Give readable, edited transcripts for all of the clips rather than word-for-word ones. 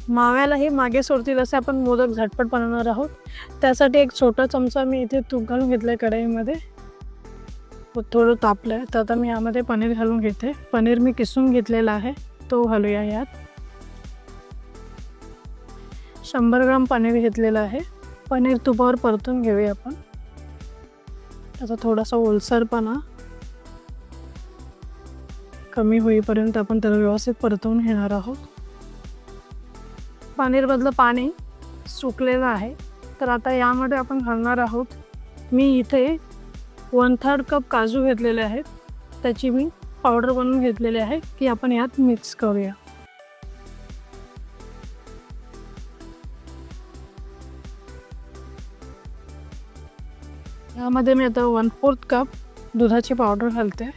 माव्यालाही मागे सोडतील असे आपण मोदक झटपट बनवणार आहोत. त्यासाठी एक छोटा चमचा मी इथे तूप घालून घेतलं आहे कढईमध्ये. थोडं तापलं आहे तर आता मी यामध्ये पनीर घालून घेते. पनीर मी किसून घेतलेला आहे, तो घालूया यात. 100 ग्राम पनीर घेतलेलं आहे. पनीर तुपावर परतून घेऊया आपण. त्याचा थोडासा ओलसरपणा कमी होईपर्यंत आपण त्याला व्यवस्थित परतवून घेणार आहोत. पनीरमधलं पाणी सुकलेलं आहे तर आता यामध्ये आपण घालणार आहोत. मी इथे 1/3 कप काजू घेतलेले आहेत, त्याची मी पावडर बनवून घेतलेली आहे की आपण यात मिक्स करूया. यामध्ये मी आता 1/4 कप दुधाची पावडर घालते.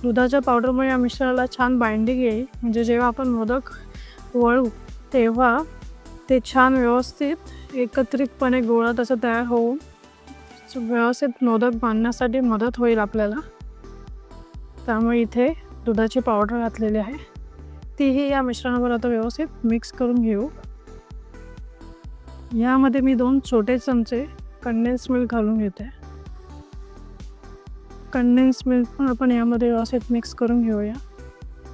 दुधाच्या पावडरमुळे या मिश्रणाला छान बाइंडिंग येईल, म्हणजे जेव्हा आपण मोदक वळू तेव्हा ते छान व्यवस्थित एकत्रितपणे गोळा तसं तयार होऊन व्यवस्थित मोदक बांधण्यासाठी मदत होईल आपल्याला. त्यामुळे इथे दुधाची पावडर घातलेली आहे, तीही या मिश्रणावर आता व्यवस्थित मिक्स करून घेऊ. यामध्ये मी 2 छोटे चमचे कंडेन्स मिल्क घालून घेते. कंडेन्स मिल्क पण आपण यामध्ये व्यवस्थित मिक्स करून घेऊया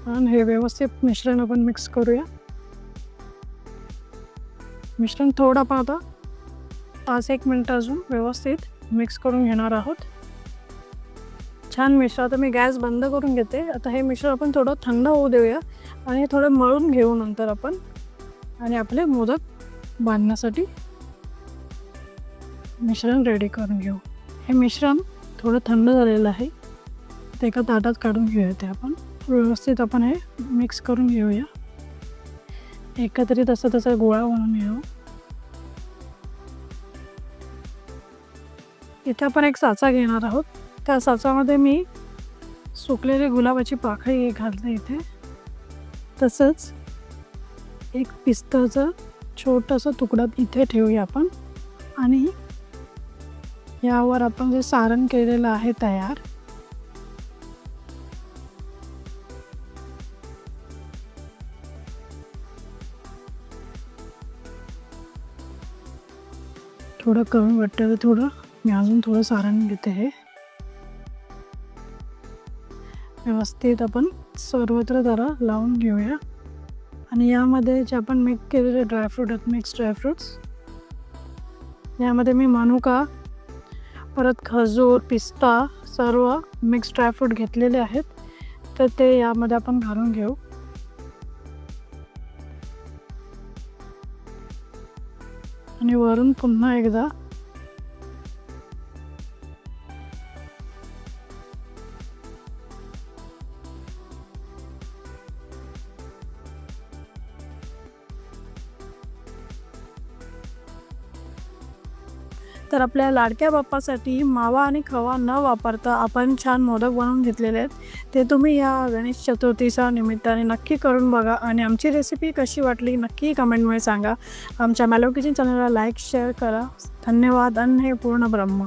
आणि हे व्यवस्थित मिश्रण आपण मिक्स करूया. मिश्रण थोडं आपण आता 5-1 मिनटं अजून व्यवस्थित मिक्स करून घेणार आहोत. छान मिश्रण. आता मी गॅस बंद करून घेते. आता हे मिश्रण आपण थोडं थंड होऊ देऊया आणि थोडं मळून घेऊ नंतर आपण, आणि आपले मोदक बांधण्यासाठी मिश्रण रेडी करून घेऊ. हे मिश्रण थोडं थंड झालेलं आहे, ते एका ताटात काढून घेऊया. ते आपण व्यवस्थित आपण हे मिक्स करून घेऊया. एकत्रित असं तसा गोळा बनवून घेऊ. इथे आपण एक साचा घेणार आहोत. त्या साचामध्ये मी सुकलेली गुलाबाची पाकळी घालते इथे. तसंच एक पिस्ताचा छोटासा तुकडा इथे ठेवूया आपण, आणि यावर आपण जे सारण केलेलं आहे तयार, थोडं कमी वाटतं तर थोडं मी अजून थोडं सारण घेते. हे व्यवस्थित आपण सर्वत्र जरा लावून घेऊया. आणि यामध्ये जे आपण मिक्स केलेले ड्रायफ्रूट आहेत, मिक्स ड्रायफ्रूट्स, यामध्ये मी मनुका, परत खजूर, पिस्ता, सर्व मिक्स ड्रायफ्रूट घेतलेले आहेत, तर ते यामध्ये आपण घालून घेऊ. आणि वरून पुन्हा एकदा तर आपल्या लाडक्या बाप्पासाठी मावा आणि खवा न वापरता आपण छान मोदक बनवून घेतलेले आहेत. ते तुम्ही या गणेश चतुर्थीच्या निमित्ताने नक्की करून बघा आणि आमची रेसिपी कशी वाटली नक्की कमेंटमध्ये सांगा. आमच्या मॅलो किचन चॅनलला लाईक शेअर करा. धन्यवाद. अन्न हे पूर्ण ब्रह्म.